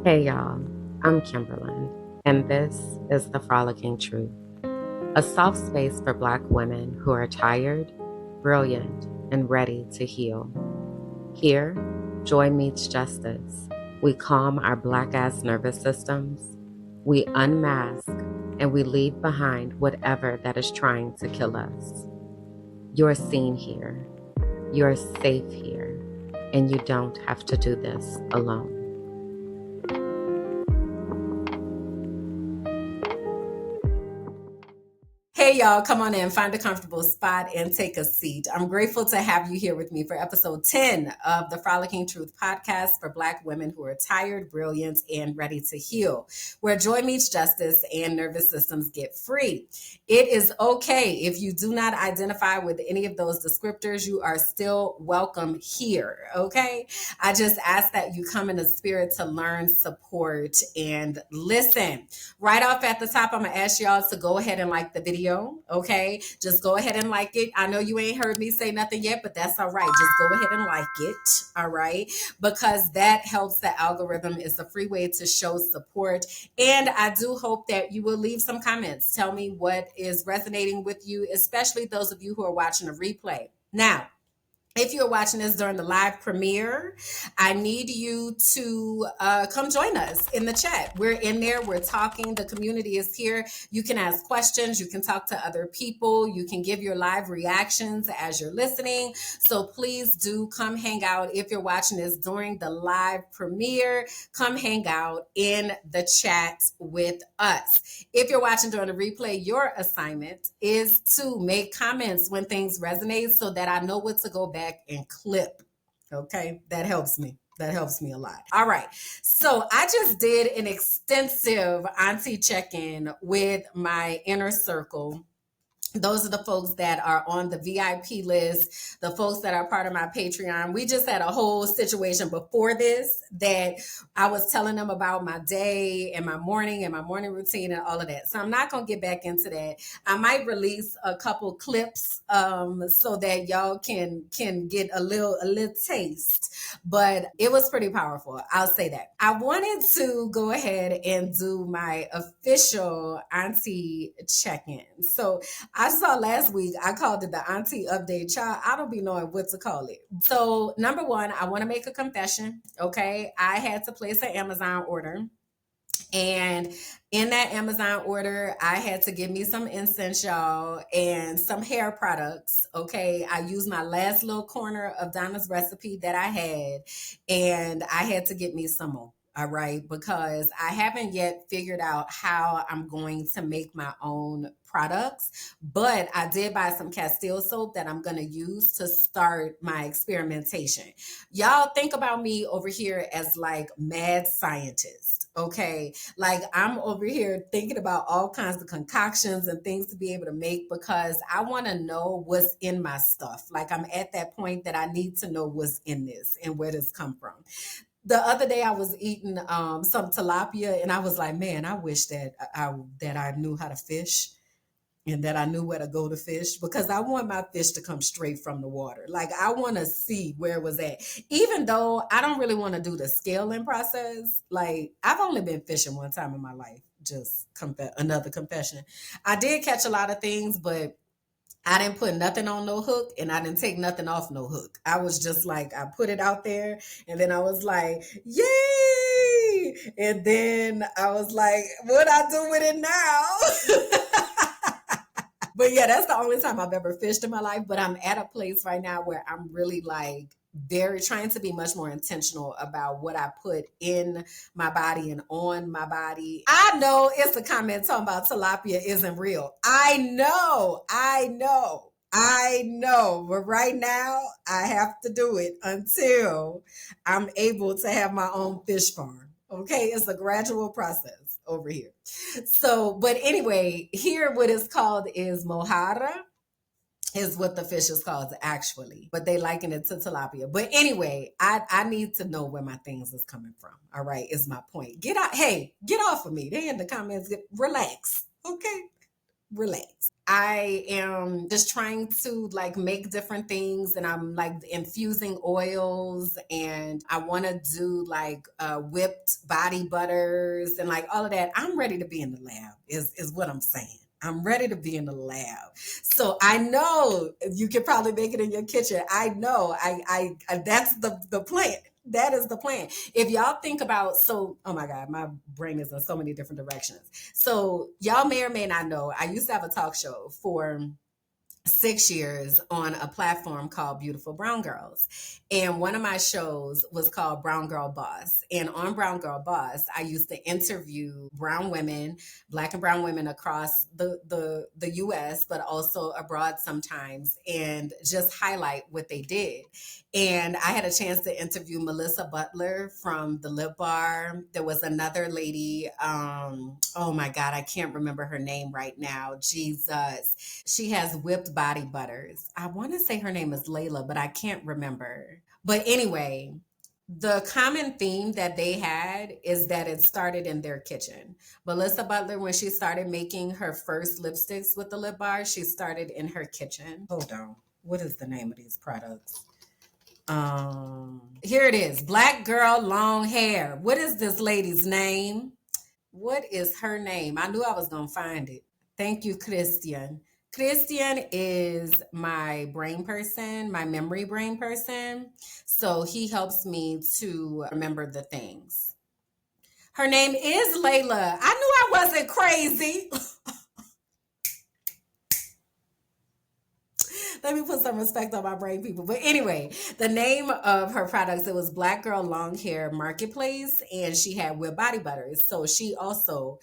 Hey y'all, I'm Kimberlyn, and this is the Frolicking Truth, a soft space for Black women who are tired, brilliant, and ready to heal. Here, joy meets justice. We calm our Black ass nervous systems, we unmask, and we leave behind whatever that is trying to kill us. You're seen here, you're safe here, and you don't have to do this alone. Hey, y'all, come on in, find a comfortable spot and take a seat. I'm grateful to have you here with me for episode 10 of the Frolicking Truth podcast for Black women who are tired, brilliant, and ready to heal, where joy meets justice and nervous systems get free. It is okay if you do not identify with any of those descriptors, you are still welcome here, okay? I just ask that you come in a spirit to learn, support, and listen. Right off at the top, I'm gonna ask y'all to go ahead and like the video, okay? Just go ahead and like it. I know you ain't heard me say nothing yet, but that's all right. Just go ahead and like it, all right? Because that helps the algorithm. It's a free way to show support. And I do hope that you will leave some comments. Tell me what is resonating with you, especially those of you who are watching a replay. Now, if you're watching this during the live premiere, I need you to come join us in the chat. We're in there, we're talking, the community is here. You can ask questions, you can talk to other people, you can give your live reactions as you're listening. So please do come hang out. If you're watching this during the live premiere, come hang out in the chat with us. If you're watching during the replay, your assignment is to make comments when things resonate so that I know what to go back and clip. Okay, that helps me. That helps me a lot. All right. So I just did an extensive auntie check-in with my inner circle. Those are the folks that are on the VIP list, the folks that are part of my Patreon. We just had a whole situation before this that I was telling them about my day and my morning routine and all of that. So I'm not going to get back into that. I might release a couple clips so that y'all can get a little taste. But it was pretty powerful. I'll say that. I wanted to go ahead and do my official auntie check-in. So I saw last week, I called it the auntie update. Child, I don't be knowing what to call it. So number one, I want to make a confession. Okay. I had to place an Amazon order. And in that Amazon order, I had to get me some incense, y'all, and some hair products. Okay. I used my last little corner of Donna's recipe that I had, and I had to get me some more. All right. Because I haven't yet figured out how I'm going to make my own products, but I did buy some Castile soap that I'm going to use to start my experimentation. Y'all think about me over here as like mad scientist. Okay. Like I'm over here thinking about all kinds of concoctions and things to be able to make because I want to know what's in my stuff. Like I'm at that point that I need to know what's in this and where this come from. The other day I was eating some tilapia and I was like, man, I wish that I knew how to fish and that I knew where to go to fish because I want my fish to come straight from the water. Like I want to see where it was at. Even though I don't really want to do the scaling process. Like I've only been fishing one time in my life. Just another confession. I did catch a lot of things, but I didn't put nothing on no hook and I didn't take nothing off no hook. I was just like, I put it out there and then I was like, yay! And then I was like, what I do with it now? But yeah, that's the only time I've ever fished in my life. But I'm at a place right now where I'm really like very trying to be much more intentional about what I put in my body and on my body. I know it's a comment talking about tilapia isn't real. I know. But right now I have to do it until I'm able to have my own fish farm. Okay, it's a gradual process over here. So, but anyway, here what it's called is mohara is what the fish is called actually, but they liken it to tilapia. But anyway, I need to know where my things is coming from. All right, is my point. Get out, hey, get off of me. They in the comments, relax. Okay. relax. I am just trying to like make different things, and I'm like infusing oils, and I want to do like whipped body butters and like all of that. I'm ready to be in the lab is what I'm saying. I'm ready to be in the lab. So I know you can probably make it in your kitchen. I know. I that's the plan. That is the plan. If y'all think about, so oh my God, my brain is in so many different directions. So y'all may or may not know, I used to have a talk show for 6 years on a platform called Beautiful Brown Girls. And one of my shows was called Brown Girl Boss. And on Brown Girl Boss, I used to interview brown women, black and brown women across the US, but also abroad sometimes, and just highlight what they did. And I had a chance to interview Melissa Butler from the Lip Bar. There was another lady, oh my God, I can't remember her name right now. Jesus. She has whipped body butters. I want to say her name is Layla, but I can't remember. But anyway, the common theme that they had is that it started in their kitchen. Melissa Butler, when she started making her first lipsticks with the Lip Bar, she started in her kitchen. Hold on. What is the name of these products? Here it is. Black girl, long hair. What is this lady's name? What is her name? I knew I was gonna find it. Thank you, Christian. Christian is my brain person, my memory brain person. So he helps me to remember the things. Her name is Layla. I knew I wasn't crazy. Let me put some respect on my brain, people. But anyway, the name of her products, it was Black Girl Long Hair Marketplace, and she had Whip Body Butters. So she also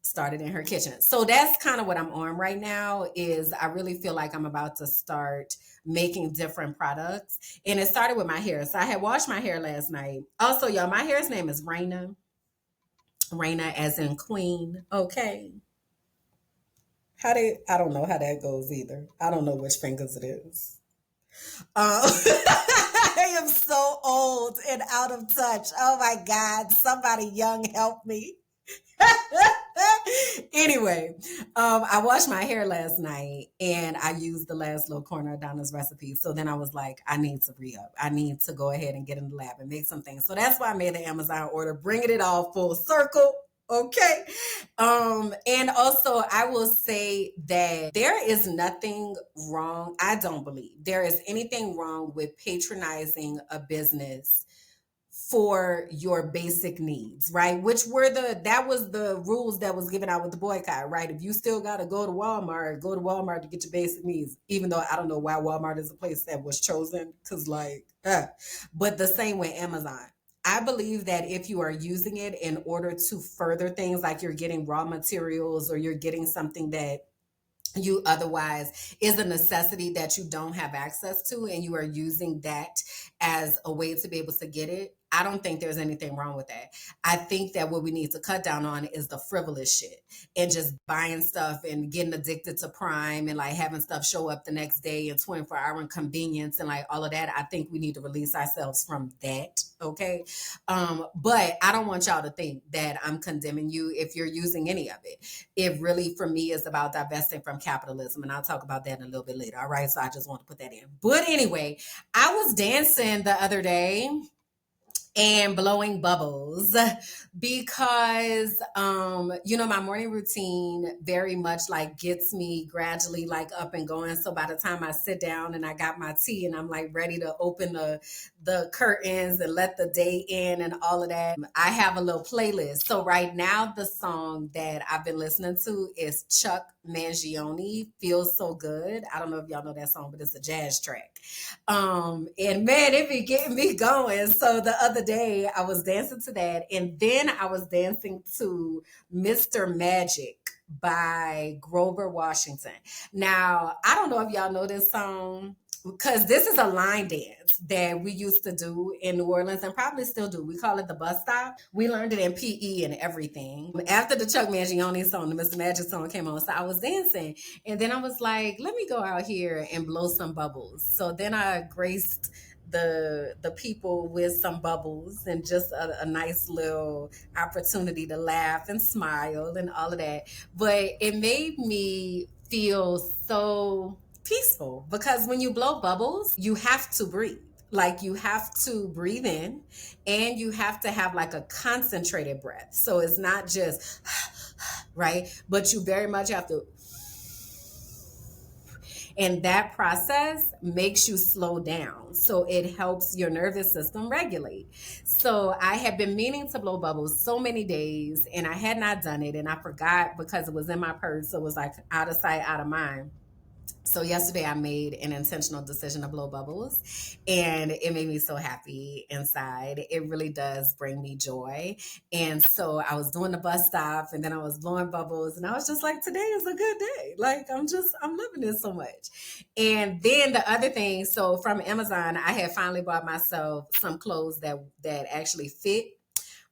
started in her kitchen. So that's kind of what I'm on right now. Is I really feel like I'm about to start making different products. And it started with my hair. So I had washed my hair last night. Also, y'all, my hair's name is Raina. Raina as in queen. Okay. I don't know how that goes either. I don't know which fingers it is. I am so old and out of touch. Oh my God. Somebody young help me. Anyway, I washed my hair last night and I used the last little corner of Donna's recipe. So then I was like, I need to re up. I need to go ahead and get in the lab and make some things. So that's why I made the Amazon order, bringing it all full circle. Okay. And also I will say that there is nothing wrong. I don't believe there is anything wrong with patronizing a business for your basic needs, right? Which were that was the rules that was given out with the boycott, right? If you still got to go to Walmart to get your basic needs, even though I don't know why Walmart is a place that was chosen, because but the same way Amazon. I believe that if you are using it in order to further things, like you're getting raw materials or you're getting something that you otherwise is a necessity that you don't have access to, and you are using that as a way to be able to get it, I don't think there's anything wrong with that. I think that what we need to cut down on is the frivolous shit and just buying stuff and getting addicted to Prime and like having stuff show up the next day and 24-hour inconvenience and like all of that. I think we need to release ourselves from that. Okay. But I don't want y'all to think that I'm condemning you if you're using any of it. It really, for me, is about divesting from capitalism. And I'll talk about that in a little bit later. All right. So I just want to put that in. But anyway, I was dancing the other day and blowing bubbles because my morning routine very much like gets me gradually like up and going. So by the time I sit down and I got my tea and I'm like ready to open the curtains and let the day in and all of that, I have a little playlist. So right now the song that I've been listening to is Chuck Mangione, Feels So Good. I don't know if y'all know that song, but it's a jazz track. And man, it be getting me going. So the other day I was dancing to that, and then I was dancing to Mr. Magic by Grover Washington. Now, I don't know if y'all know this song, because this is a line dance that we used to do in New Orleans and probably still do. We call it the bus stop. We learned it in PE and everything. After the Chuck Mangione song, the Mr. Magic song came on, so I was dancing. And then I was like, let me go out here and blow some bubbles. So then I graced the people with some bubbles and just a nice little opportunity to laugh and smile and all of that. But it made me feels so peaceful, because when you blow bubbles, you have to breathe. Like, you have to breathe in, and you have to have like a concentrated breath. So it's not just right, but you very much have to, and that process makes you slow down. So it helps your nervous system regulate. So I had been meaning to blow bubbles so many days, and I had not done it, and I forgot because it was in my purse. So it was like out of sight, out of mind. So yesterday I made an intentional decision to blow bubbles, and it made me so happy inside. It really does bring me joy. And so I was doing the bus stop, and then I was blowing bubbles, and I was just like, today is a good day. Like, I'm loving this so much. And then the other thing, so from Amazon, I had finally bought myself some clothes that actually fit.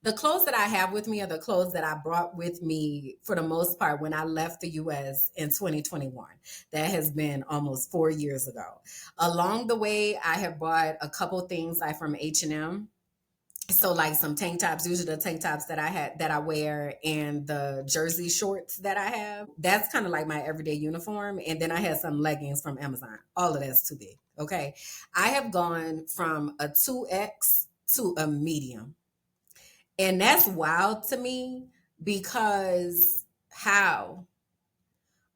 The clothes that I have with me are the clothes that I brought with me for the most part when I left the US in 2021. That has been almost 4 years ago. Along the way, I have bought a couple things like from H&M. So like some tank tops, usually the tank tops that I wear, and the jersey shorts that I have. That's kind of like my everyday uniform. And then I had some leggings from Amazon. All of that's too big. Okay. I have gone from a 2X to a medium. And that's wild to me, because how?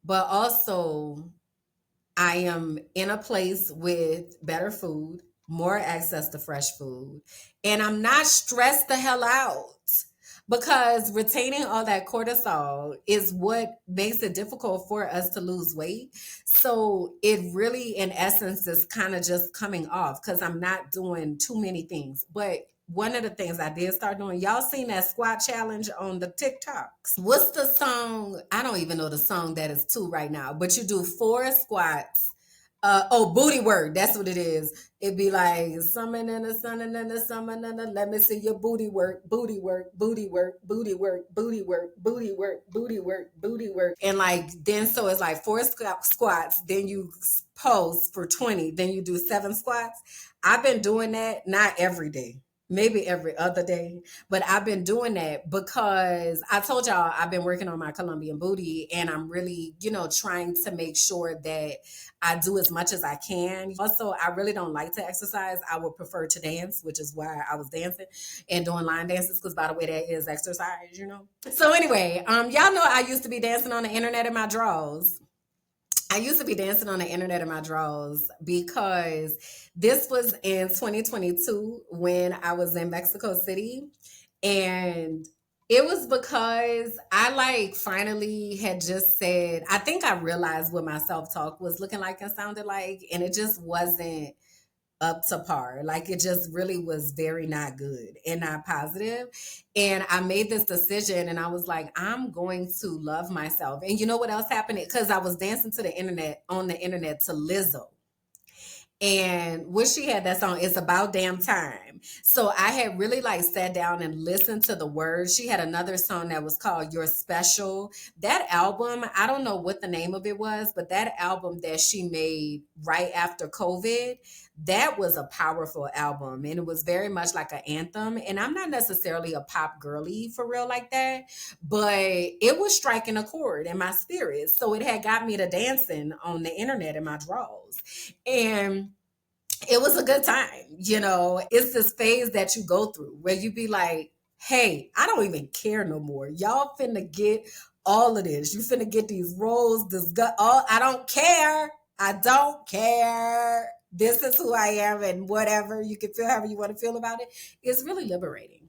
But also, I am in a place with better food, more access to fresh food, and I'm not stressed the hell out, because retaining all that cortisol is what makes it difficult for us to lose weight. So it really, in essence, is kind of just coming off because I'm not doing too many things. But one of the things I did start doing, y'all seen that squat challenge on the TikToks? What's the song? I don't even know the song that is to right now, but you do 4 squats. Booty work. That's what it is. It'd be like summon and a sun and then a summon and a, let me see your booty work, booty work, booty work, booty work, booty work, booty work, booty work, booty work. And like, then so it's like 4 squats, then you pose for 20, then you do 7 squats. I've been doing that, not every day, maybe every other day, but I've been doing that because I told y'all I've been working on my Colombian booty, and I'm really, trying to make sure that I do as much as I can. Also, I really don't like to exercise. I would prefer to dance, which is why I was dancing and doing line dances, because by the way, that is exercise. So anyway, y'all know I used to be dancing on the internet in my drawers. I used to be dancing on the internet in my drawers because this was in 2022 when I was in Mexico City. And it was because I like finally had just said, I think I realized what my self talk was looking like and sounded like, and it just wasn't up to par. Like, it just really was very not good and not positive. And I made this decision, and I was like, I'm going to love myself. And you know what else happened? Because I was dancing to the internet, on the internet, to Lizzo. And what she had, that song, It's About Damn Time. So I had really like sat down and listened to the words. She had another song that was called You're Special. That album, I don't know what the name of it was, but that album that she made right after COVID, that was a powerful album. And it was very much like an anthem. And I'm not necessarily a pop girly for real like that, but it was striking a chord in my spirit. So it had got me to dancing on the internet in my drawers. And it was a good time. It's this phase that you go through where you be like, hey, I don't even care no more. Y'all finna get all of this. You finna get these roles, this gut, all. I don't care. I don't care. This is who I am, and whatever. You can feel however you want to feel about it. It's really liberating.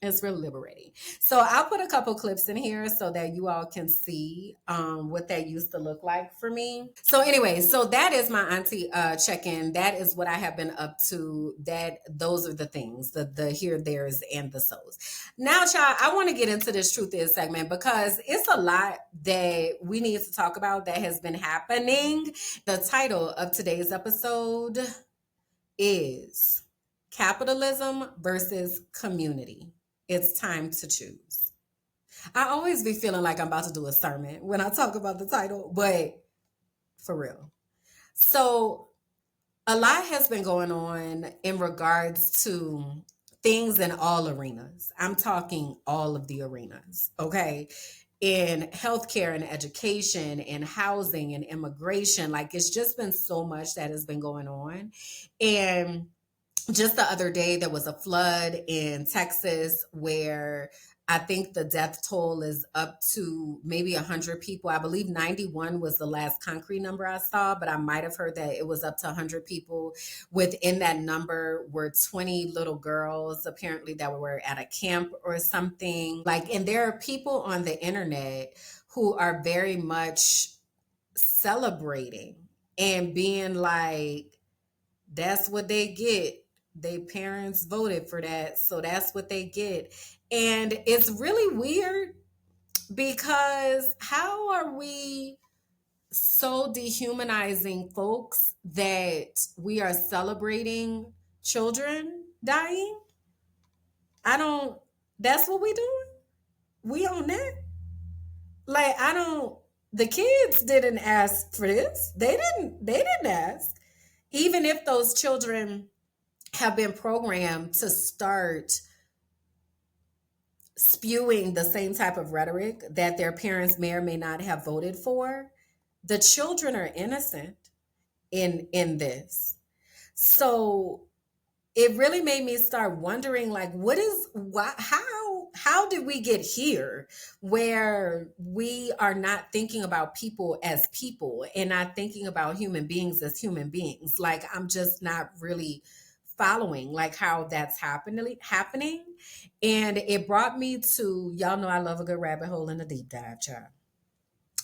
It's really liberating. So I'll put a couple clips in here so that you all can see what that used to look like for me. So anyway, so that is my auntie check-in. That is what I have been up to. Those are the things, the here, there's, and the so's. Now, child, I want to get into this truth is segment because it's a lot that we need to talk about that has been happening. The title of today's episode is Capitalism versus Community. It's time to choose. I always be feeling like I'm about to do a sermon when I talk about the title, but for real. So, a lot has been going on in regards to things in all arenas. I'm talking all of the arenas, okay? in healthcare and education and housing and immigration. Like, it's just been so much that has been going on. And just the other day, there was a flood in Texas where I think the death toll is up to maybe 100 people. I believe 91 was the last concrete number I saw, but I might have heard that it was up to 100 people. Within that number were 20 little girls, apparently, that were at a camp or something. Like, and there are people on the internet who are very much celebrating and being like, that's what they get. Their parents voted for that, so that's what they get. And it's really weird because how are we so dehumanizing folks that we are celebrating children dying? I don't, that's what we doing? We on that? Like, I don't, the kids didn't ask for this. They didn't ask. Even if those children have been programmed to start spewing the same type of rhetoric that their parents may or may not have voted for, the children are innocent in this. So it really made me start wondering, like, what is, why, how did we get here where we are not thinking about people as people and not thinking about human beings as human beings? Like, I'm just not really following like how that's happening. And it brought me to, y'all know I love a good rabbit hole and a deep dive, child.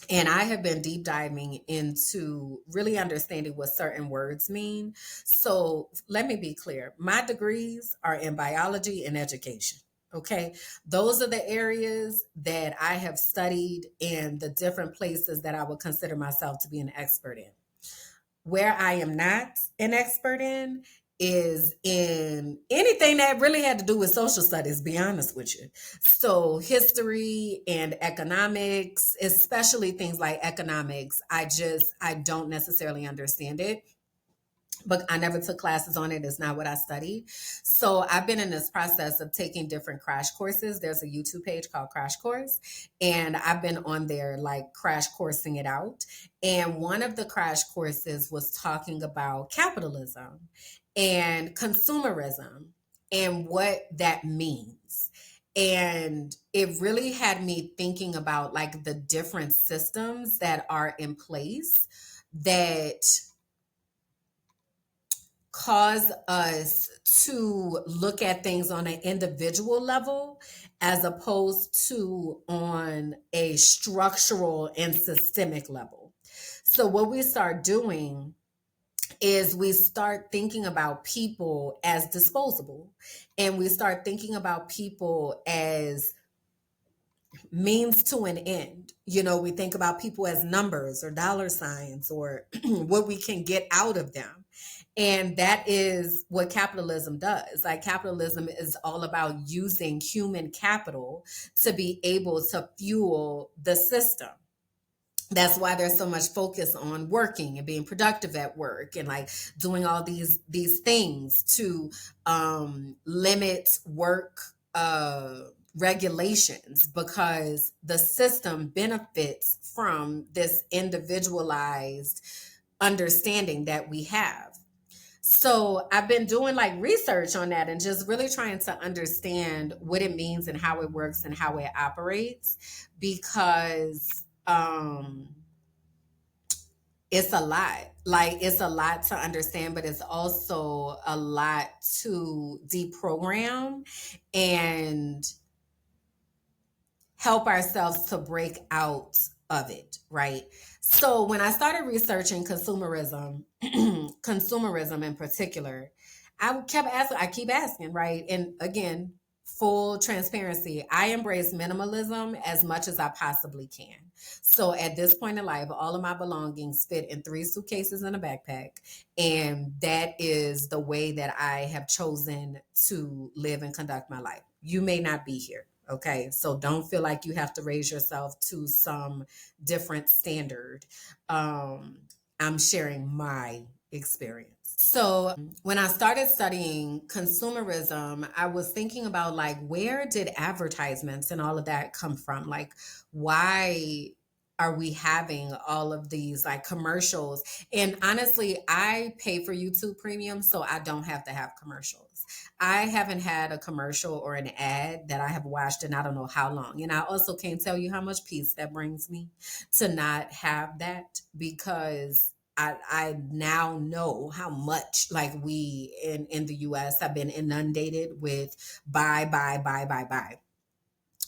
And I have been deep diving into really understanding what certain words mean. So let me be clear. My degrees are in biology and education. Okay. Those are the areas that I have studied and the different places that I would consider myself to be an expert in. Where I am not an expert in is in anything that really had to do with social studies, be honest with you. So history and economics, especially things like economics, I don't necessarily understand it, but I never took classes on it. It's not what I studied. So I've been in this process of taking different crash courses. There's a YouTube page called Crash Course, and I've been on there like crash coursing it out. And one of the crash courses was talking about capitalism and consumerism and what that means. And it really had me thinking about like the different systems that are in place that cause us to look at things on an individual level as opposed to on a structural and systemic level. So what we start doing is we start thinking about people as disposable, and we start thinking about people as means to an end. You know, we think about people as numbers or dollar signs or what we can get out of them. And that is what capitalism does. Like, capitalism is all about using human capital to be able to fuel the system. That's why there's so much focus on working and being productive at work and like doing all these things to limit work regulations, because the system benefits from this individualized understanding that we have. So I've been doing like research on that and just really trying to understand what it means and how it works and how it operates, because it's a lot. Like, it's a lot to understand, but it's also a lot to deprogram and help ourselves to break out of it, right? So when I started researching consumerism, consumerism in particular, I keep asking, right? And again, full transparency, I embrace minimalism as much as I possibly can. So at this point in life, all of my belongings fit in 3 suitcases and a backpack. And that is the way that I have chosen to live and conduct my life. You may not be here. Okay, so don't feel like you have to raise yourself to some different standard. I'm sharing my experience. So when I started studying consumerism, I was thinking about like, where did advertisements and all of that come from? Like, why are we having all of these like commercials? And honestly, I pay for YouTube Premium, so I don't have to have commercials. I haven't had a commercial or an ad that I have watched in I don't know how long. And I also can't tell you how much peace that brings me to not have that, because I now know how much like we in the US have been inundated with buy.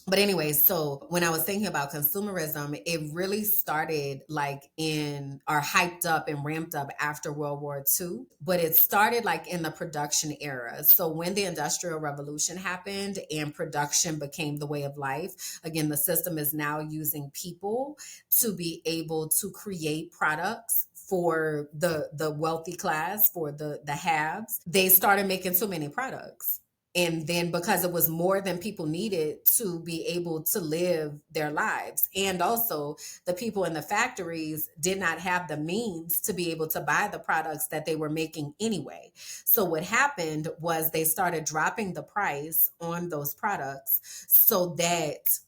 But anyway, so when I was thinking about consumerism, it really started like in or hyped up and ramped up after World War II. But it started like in the production era. So when the Industrial Revolution happened and production became the way of life, again, the system is now using people to be able to create products for the wealthy class, for the haves. They started making too many products, and then because it was more than people needed to be able to live their lives, and also the people in the factories did not have the means to be able to buy the products that they were making anyway. So what happened was they started dropping the price on those products so that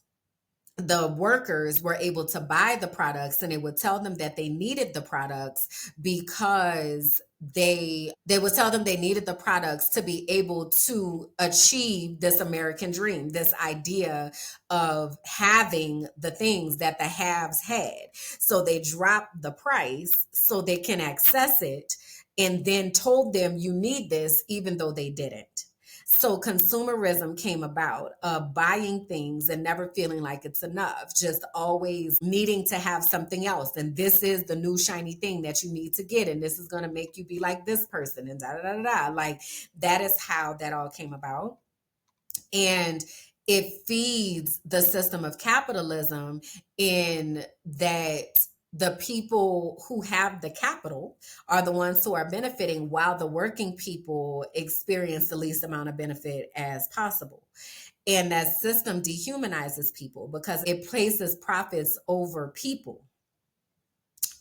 the workers were able to buy the products, and it would tell them that they needed the products because they would tell them they needed the products to be able to achieve this American dream, this idea of having the things that the haves had. So they dropped the price so they can access it, and then told them you need this even though they didn't. So consumerism came about, buying things and never feeling like it's enough, just always needing to have something else. And this is the new shiny thing that you need to get. And this is going to make you be like this person and da da da da. Like that is how that all came about. And it feeds the system of capitalism in that the people who have the capital are the ones who are benefiting, while the working people experience the least amount of benefit as possible. And that system dehumanizes people because it places profits over people,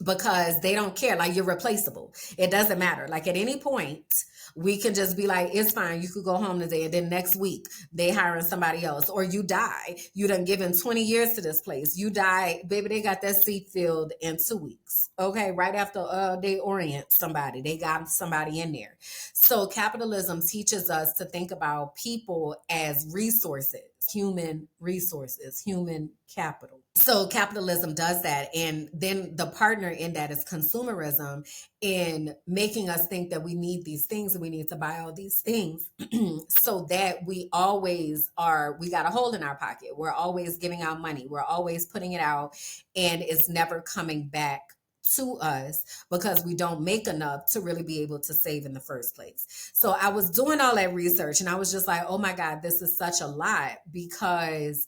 because they don't care. Like, you're replaceable. It doesn't matter. Like, at any point, we can just be like, it's fine. You could go home today. And then next week, they hiring somebody else. Or you die. You done given 20 years to this place. You die. Baby, they got that seat filled in 2 weeks. Okay. Right after they orient somebody, they got somebody in there. So capitalism teaches us to think about people as resources, human resources, human capital. So capitalism does that. And then the partner in that is consumerism, in making us think that we need these things and we need to buy all these things so that we always are, we got a hole in our pocket. We're always giving out money. We're always putting it out, and it's never coming back to us because we don't make enough to really be able to save in the first place. So I was doing all that research and I was just like, oh my God, this is such a lot, because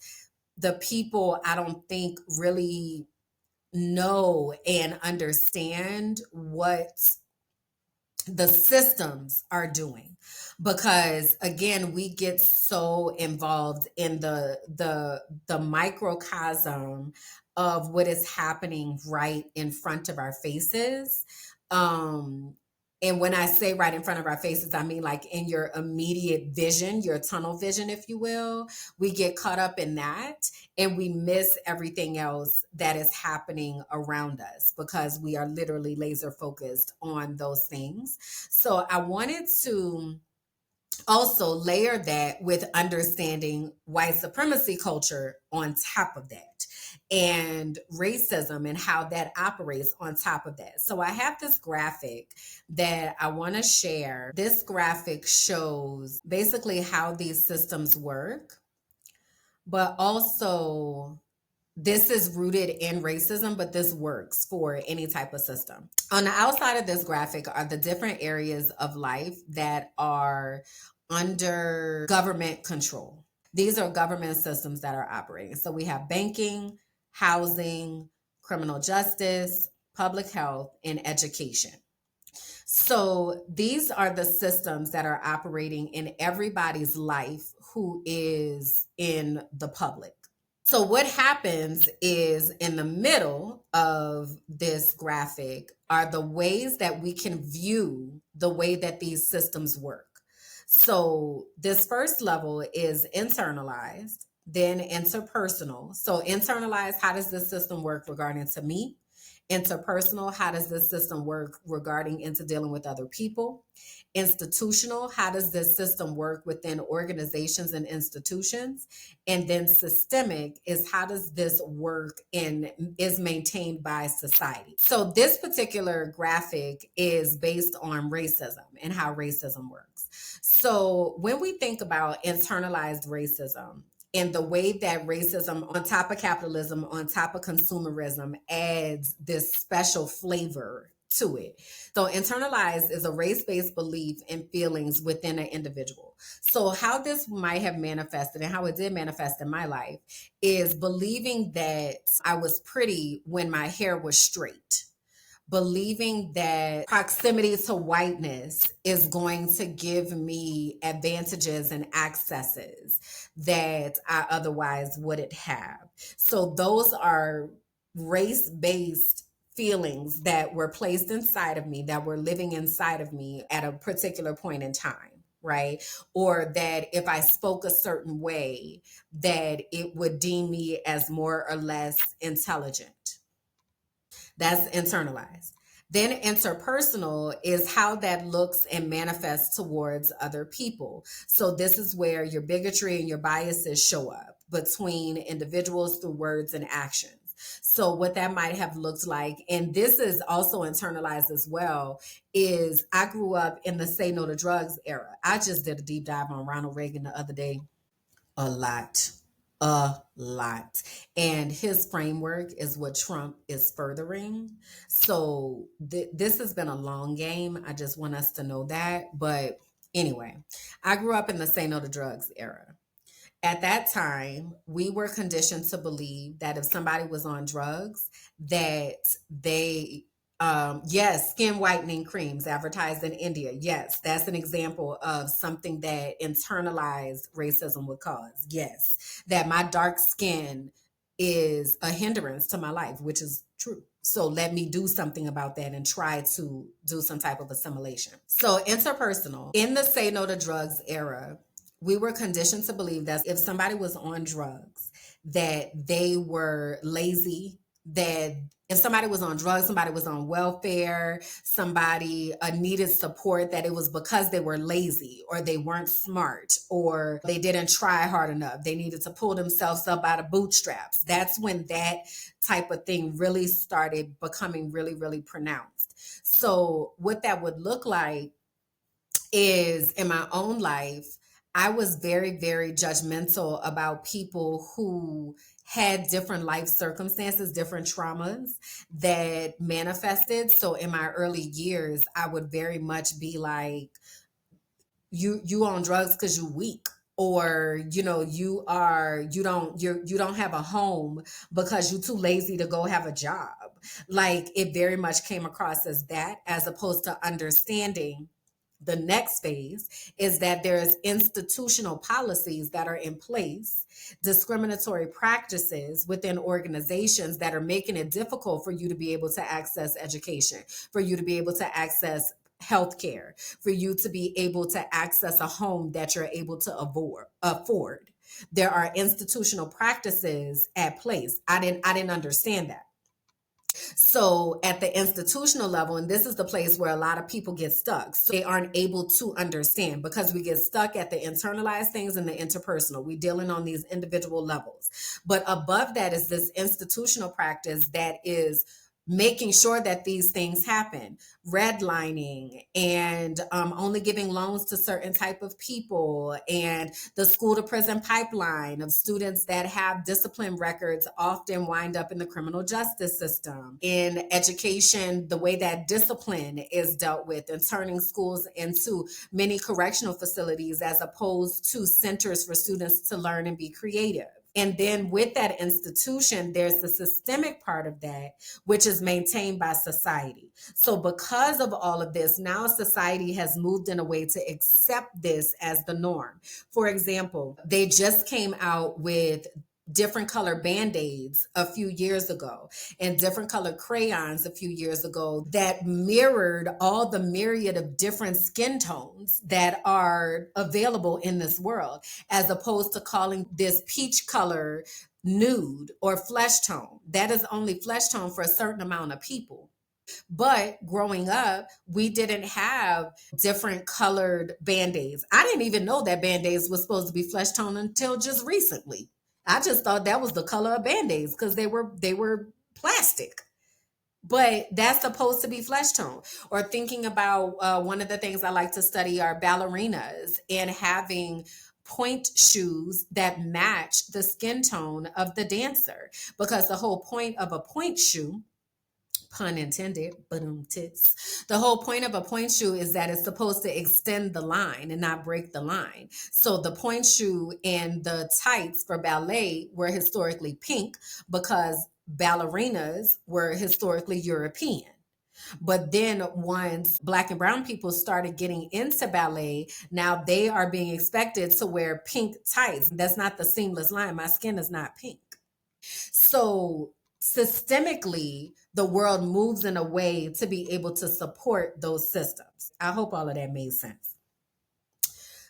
the people I don't think really know and understand what the systems are doing, because again, we get so involved in the microcosm of what is happening right in front of our faces. um and when I say right in front of our faces, I mean like in your immediate vision, your tunnel vision, if you will. We get caught up in that and we miss everything else that is happening around us because we are literally laser focused on those things. So I wanted to also layer that with understanding white supremacy culture on top of that, and racism and how that operates on top of that. So I have this graphic that I want to share. This graphic shows basically how these systems work, but also this is rooted in racism, but this works for any type of system. On the outside of this graphic are the different areas of life that are under government control. These are government systems that are operating. So we have banking, housing, criminal justice, public health, and education. So these are the systems that are operating in everybody's life who is in the public. So what happens is in the middle of this graphic are the ways that we can view the way that these systems work. So this first level is internalized, then interpersonal. So internalized, how does this system work regarding to me? Interpersonal, how does this system work regarding into dealing with other people? Institutional, how does this system work within organizations and institutions? And then systemic is how does this work and is maintained by society. So this particular graphic is based on racism and how racism works. So when we think about internalized racism, and the way that racism on top of capitalism, on top of consumerism, adds this special flavor to it. So internalized is a race-based belief and feelings within an individual. So how this might have manifested and how it did manifest in my life is believing that I was pretty when my hair was straight, believing that proximity to whiteness is going to give me advantages and accesses that I otherwise wouldn't have. So those are race-based feelings that were placed inside of me, that were living inside of me at a particular point in time. Right. Or that if I spoke a certain way, that it would deem me as more or less intelligent. That's internalized. Then interpersonal is how that looks and manifests towards other people. So this is where your bigotry and your biases show up between individuals through words and actions. So what that might have looked like, and this is also internalized as well, is I grew up in the say no to drugs era. I just did a deep dive on Ronald Reagan the other day. A lot, a lot. And his framework is what Trump is furthering. So this has been a long game. I just want us to know that. But anyway, I grew up in the say no to drugs era. At that time, we were conditioned to believe that if somebody was on drugs, that they yes, skin whitening creams advertised in India. Yes, that's an example of something that internalized racism would cause. Yes, that my dark skin is a hindrance to my life, which is true. So let me do something about that and try to do some type of assimilation. So interpersonal, in the say no to drugs era, we were conditioned to believe that if somebody was on drugs, that they were lazy, that if somebody was on drugs, somebody was on welfare, somebody needed support, that it was because they were lazy or they weren't smart or they didn't try hard enough. They needed to pull themselves up out of bootstraps. That's when that type of thing really started becoming really, really pronounced. So what that would look like is in my own life, I was very, very judgmental about people who had different life circumstances, different traumas that manifested. So in my early years, I would very much be like, you on drugs because you're weak, or you don't have a home because you're too lazy to go have a job. Like it very much came across as that, as opposed to understanding the next phase is that there's institutional policies that are in place, discriminatory practices within organizations that are making it difficult for you to be able to access education, for you to be able to access healthcare, for you to be able to access a home that you're able to afford. There are institutional practices at place. I didn't understand that. So at the institutional level, and this is the place where a lot of people get stuck. So they aren't able to understand because we get stuck at the internalized things and the interpersonal. We're dealing on these individual levels. But above that is this institutional practice that is making sure that these things happen, redlining and only giving loans to certain type of people, and the school to prison pipeline of students that have discipline records often wind up in the criminal justice system. In education, the way that discipline is dealt with and turning schools into many correctional facilities as opposed to centers for students to learn and be creative. And then with that institution, there's the systemic part of that, which is maintained by society. So because of all of this, now society has moved in a way to accept this as the norm. For example, they just came out with different color band-aids a few years ago and different color crayons a few years ago that mirrored all the myriad of different skin tones that are available in this world, as opposed to calling this peach color nude or flesh tone. That is only flesh tone for a certain amount of people. But growing up, we didn't have different colored band-aids. I didn't even know that band-aids was supposed to be flesh tone until just recently. I just thought that was the color of band-aids because they were plastic. But that's supposed to be flesh tone. Or thinking about one of the things I like to study are ballerinas and having point shoes that match the skin tone of the dancer. Because the whole point of a point shoe, pun intended, but tits. The whole point of a point shoe is that it's supposed to extend the line and not break the line. So the point shoe and the tights for ballet were historically pink because ballerinas were historically European. But then once Black and brown people started getting into ballet, now they are being expected to wear pink tights. That's not the seamless line. My skin is not pink. So systemically, the world moves in a way to be able to support those systems. I hope all of that made sense.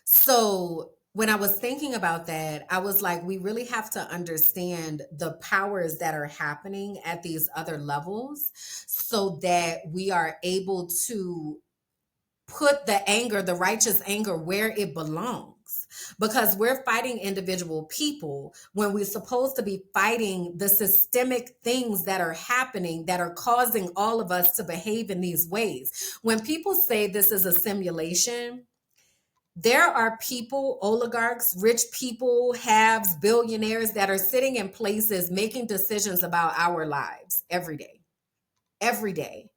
So when I was thinking about that, I was like, we really have to understand the powers that are happening at these other levels so that we are able to put the anger, the righteous anger, where it belongs. Because we're fighting individual people when we're supposed to be fighting the systemic things that are happening that are causing all of us to behave in these ways. When people say this is a simulation, there are people, oligarchs, rich people, haves, billionaires that are sitting in places making decisions about our lives every day. Every day.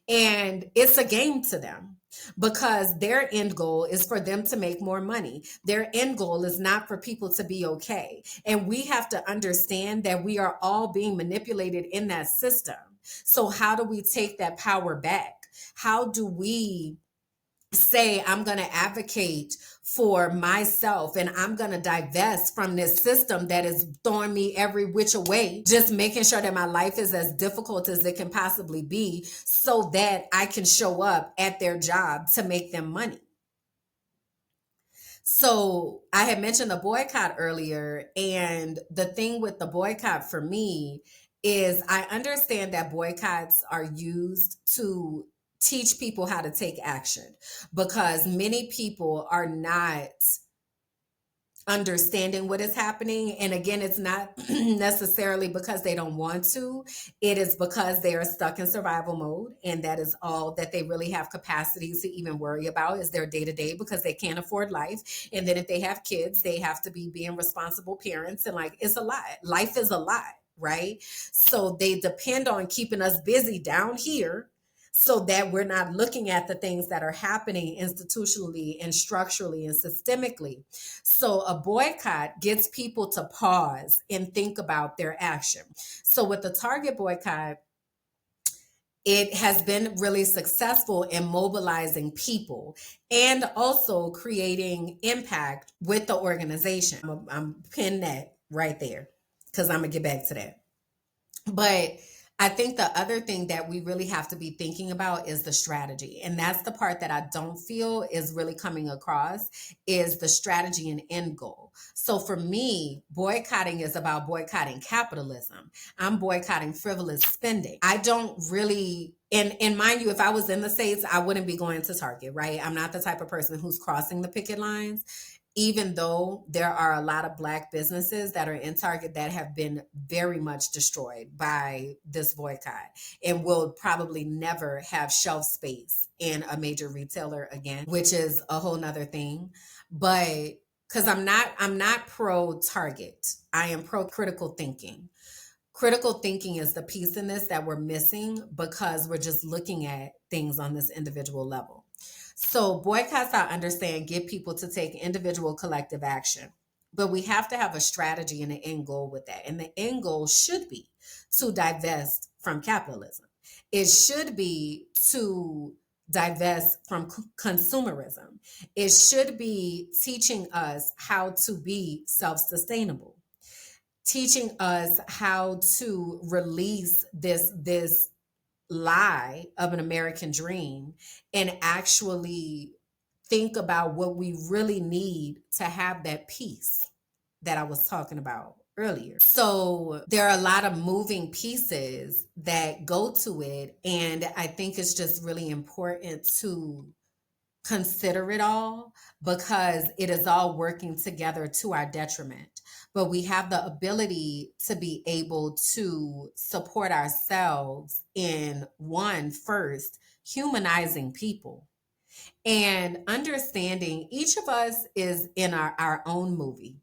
And it's a game to them because their end goal is for them to make more money. Their end goal is not for people to be okay. And we have to understand that we are all being manipulated in that system. So, how do we take that power back? How do we say, I'm going to advocate for myself and I'm going to divest from this system that is throwing me every which way, just making sure that my life is as difficult as it can possibly be so that I can show up at their job to make them money. So I had mentioned the boycott earlier, and the thing with the boycott for me is I understand that boycotts are used to teach people how to take action because many people are not understanding what is happening. And again, it's not necessarily because they don't want to, it is because they are stuck in survival mode. And that is all that they really have capacity to even worry about is their day to day because they can't afford life. And then if they have kids, they have to be being responsible parents. And like, it's a lot. Life is a lot, right? So they depend on keeping us busy down here so that we're not looking at the things that are happening institutionally and structurally and systemically. So a boycott gets people to pause and think about their action. So with the Target boycott, it has been really successful in mobilizing people and also creating impact with the organization. I'm pinning that right there because I'm going to get back to that. But I think the other thing that we really have to be thinking about is the strategy. And that's the part that I don't feel is really coming across is the strategy and end goal. So for me, boycotting is about boycotting capitalism. I'm boycotting frivolous spending. I don't really and mind you, if I was in the States, I wouldn't be going to Target, right? I'm not the type of person who's crossing the picket lines, even though there are a lot of Black businesses that are in Target that have been very much destroyed by this boycott and will probably never have shelf space in a major retailer again, which is a whole nother thing. But because I'm not pro Target, I am pro critical thinking. Critical thinking is the piece in this that we're missing because we're just looking at things on this individual level. So boycotts, I understand, get people to take individual collective action. But we have to have a strategy and an end goal with that. And the end goal should be to divest from capitalism. It should be to divest from consumerism. It should be teaching us how to be self-sustainable. teaching us how to release this lie of an American dream and actually think about what we really need to have that peace that I was talking about earlier. So there are a lot of moving pieces that go to it. And I think it's just really important to consider it all because it is all working together to our detriment. But we have the ability to be able to support ourselves in one, first, humanizing people and understanding each of us is in our own movie.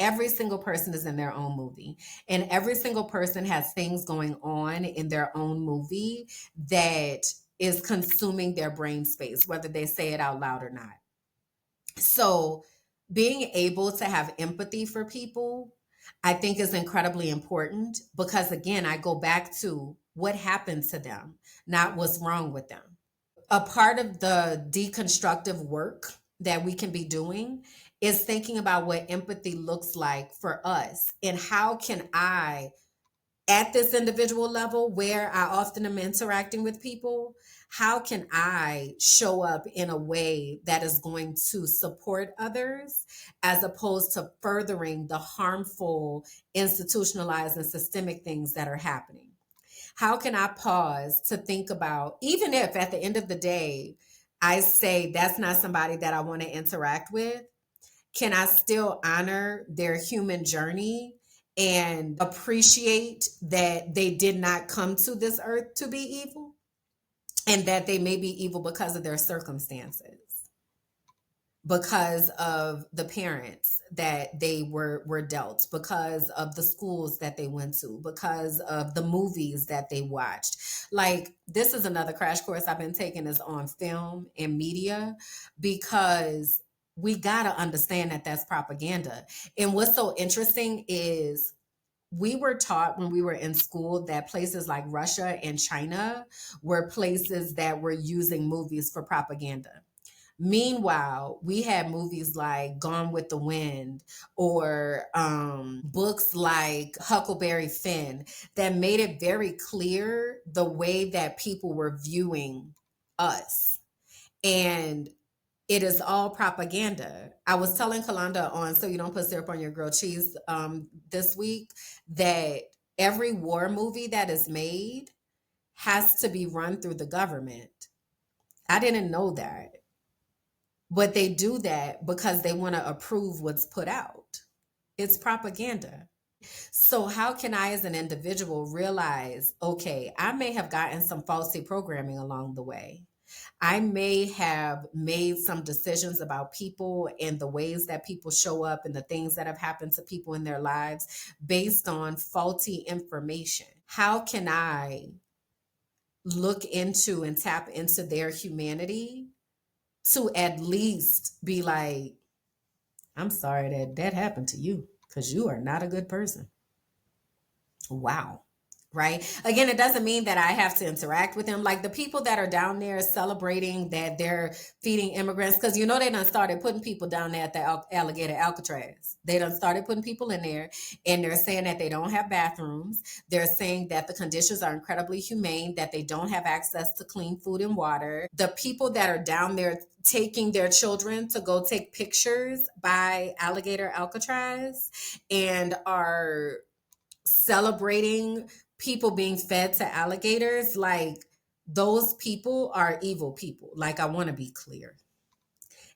Every single person is in their own movie, and every single person has things going on in their own movie that is consuming their brain space, whether they say it out loud or not. So, being able to have empathy for people, I think, is incredibly important because, again, I go back to what happened to them, not what's wrong with them. A part of the deconstructive work that we can be doing is thinking about what empathy looks like for us and how can I, at this individual level where I often am interacting with people, how can I show up in a way that is going to support others as opposed to furthering the harmful institutionalized and systemic things that are happening? How can I pause to think about, even if at the end of the day, I say that's not somebody that I want to interact with, can I still honor their human journey and appreciate that they did not come to this earth to be evil and that they may be evil because of their circumstances? Because of the parents that they were dealt, because of the schools that they went to, because of the movies that they watched. Like, this is another crash course I've been taking is on film and media, because we got to understand that that's propaganda. And what's so interesting is we were taught when we were in school that places like Russia and China were places that were using movies for propaganda. Meanwhile, we had movies like Gone with the Wind or books like Huckleberry Finn that made it very clear the way that people were viewing us. And it is all propaganda. I was telling Kalanda on So You Don't Put Syrup on Your Grilled Cheese this week that every war movie that is made has to be run through the government. I didn't know that. But they do that because they want to approve what's put out. It's propaganda. So, how can I, as an individual, realize, okay, I may have gotten some faulty programming along the way. I may have made some decisions about people and the ways that people show up and the things that have happened to people in their lives based on faulty information. How can I look into and tap into their humanity to at least be like, I'm sorry that that happened to you because you are not a good person. Wow. Right. Again, it doesn't mean that I have to interact with them. Like the people that are down there celebrating that they're feeding immigrants, because you know they done started putting people down there at the alligator Alcatraz. They done started putting people in there, and they're saying that they don't have bathrooms. They're saying that the conditions are incredibly humane, that they don't have access to clean food and water. The people that are down there taking their children to go take pictures by alligator Alcatraz and are celebrating people being fed to alligators, like those people are evil people. Like, I want to be clear.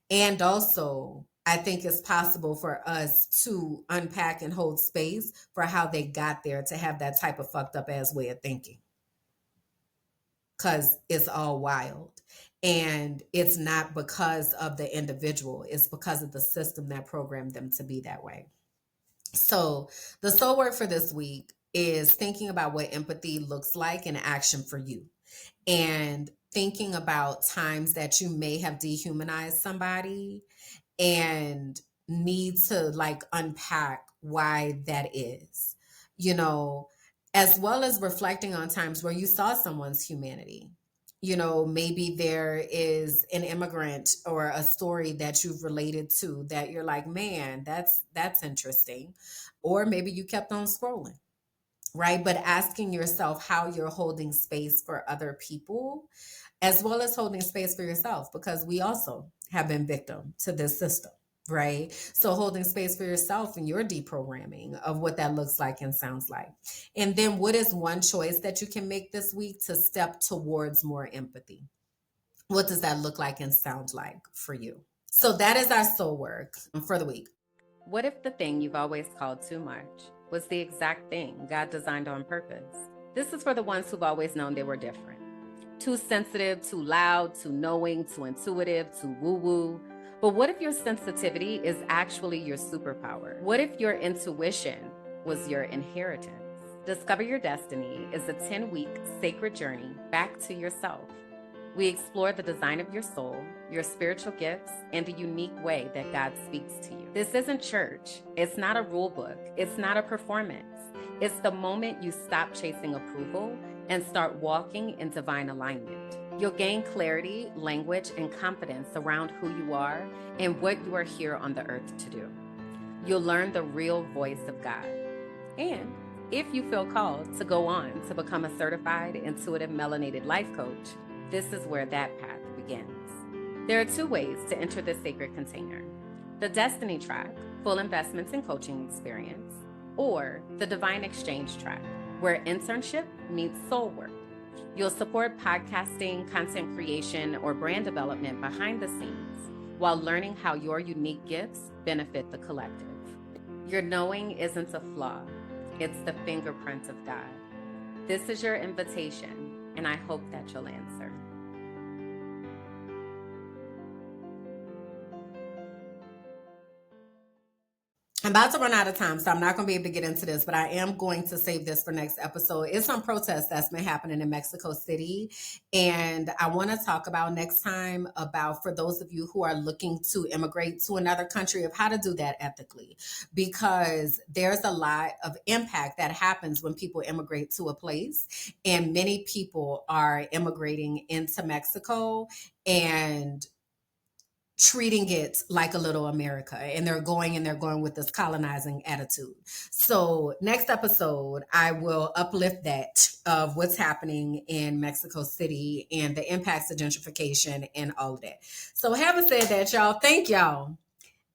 And also, I think it's possible for us to unpack and hold space for how they got there to have that type of fucked up ass way of thinking. Because it's all wild. And it's not because of the individual, it's because of the system that programmed them to be that way. So, the soul work for this week is thinking about what empathy looks like in action for you and thinking about times that you may have dehumanized somebody and need to like unpack why that is, you know, as well as reflecting on times where you saw someone's humanity. Maybe there is an immigrant or a story that you've related to that you're like, man, that's interesting. Or maybe you kept on scrolling, right? But asking yourself how you're holding space for other people as well as holding space for yourself, because we also have been victim to this system, right? So holding space for yourself and your deprogramming of what that looks like and sounds like. And then what is one choice that you can make this week to step towards more empathy? What does that look like and sound like for you? So that is our soul work for the week. What if the thing you've always called too much was the exact thing God designed on purpose? This is for the ones who've always known they were different. Too sensitive, too loud, too knowing, too intuitive, too woo-woo. But what if your sensitivity is actually your superpower? What if your intuition was your inheritance? Discover Your Destiny is a 10-week sacred journey back to yourself. We explore the design of your soul, your spiritual gifts, and the unique way that God speaks to you. This isn't church. It's not a rule book. It's not a performance. It's the moment you stop chasing approval and start walking in divine alignment. You'll gain clarity, language, and confidence around who you are and what you are here on the earth to do. You'll learn the real voice of God. And if you feel called to go on to become a certified intuitive melanated life coach, this is where that path begins. There are 2 ways to enter this sacred container: the Destiny track, full investments and coaching experience, or the Divine Exchange track, where internship meets soul work. You'll support podcasting, content creation, or brand development behind the scenes while learning how your unique gifts benefit the collective. Your knowing isn't a flaw, it's the fingerprint of God. This is your invitation, and I hope that you'll answer. I'm about to run out of time, so I'm not going to be able to get into this, but I am going to save this for next episode. It's some protest that's been happening in Mexico City. And I want to talk about next time about, for those of you who are looking to immigrate to another country, of how to do that ethically, because there's a lot of impact that happens when people immigrate to a place. And many people are immigrating into Mexico and treating it like a little America, and they're going with this colonizing attitude. So next episode, I will uplift that of what's happening in Mexico City and the impacts of gentrification and all of that. So having said that, y'all, thank y'all.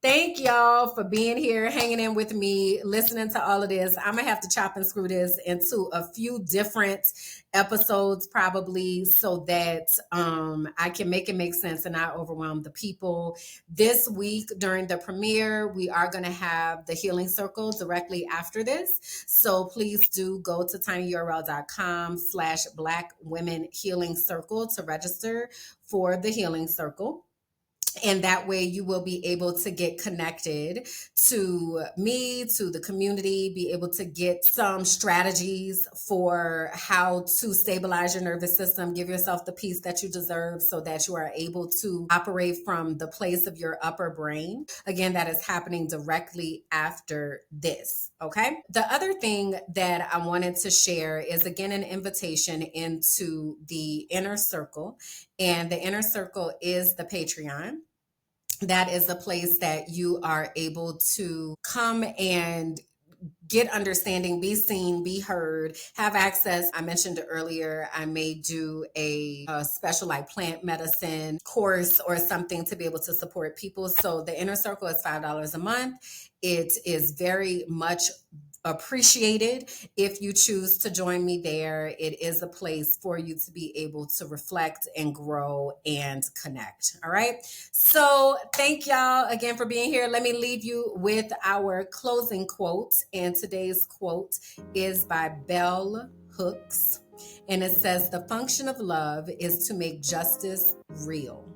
Thank y'all for being here, hanging in with me, listening to all of this. I'm going to have to chop and screw this into a few different episodes probably, so that I can make it make sense and not overwhelm the people. This week during the premiere, we are going to have the Healing Circle directly after this. So please do go to tinyurl.com/Black Women Healing Circle to register for the Healing Circle. And that way you will be able to get connected to me, to the community, be able to get some strategies for how to stabilize your nervous system, give yourself the peace that you deserve so that you are able to operate from the place of your upper brain. Again, that is happening directly after this. Okay. The other thing that I wanted to share is, again, an invitation into the inner circle. And the inner circle is the Patreon. That is a place that you are able to come and get understanding, be seen, be heard, have access. I mentioned earlier, I may do a special like plant medicine course or something to be able to support people. So the inner circle is $5 a month. It is very much appreciated if you choose to join me there. It is a place for you to be able to reflect and grow and connect. All right. So thank y'all again for being here. Let me leave you with our closing quote. And today's quote is by Bell Hooks. And it says, "The function of love is to make justice real."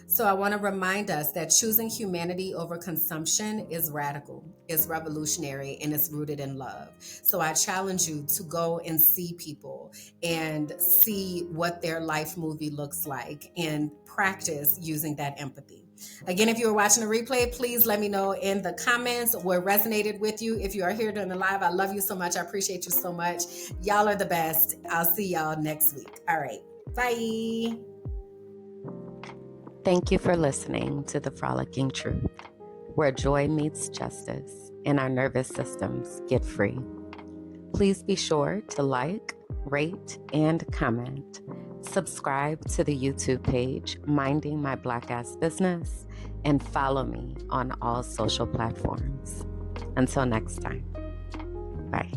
So I want to remind us that choosing humanity over consumption is radical, it's revolutionary, and it's rooted in love. So I challenge you to go and see people and see what their life movie looks like and practice using that empathy. Again, if you are watching the replay, please let me know in the comments what resonated with you. If you are here during the live, I love you so much. I appreciate you so much. Y'all are the best. I'll see y'all next week. All right. Bye. Thank you for listening to The Frolicking Truth, where joy meets justice and our nervous systems get free. Please be sure to like, rate, and comment. Subscribe to the YouTube page, Minding My Black Ass Business, and follow me on all social platforms. Until next time, bye.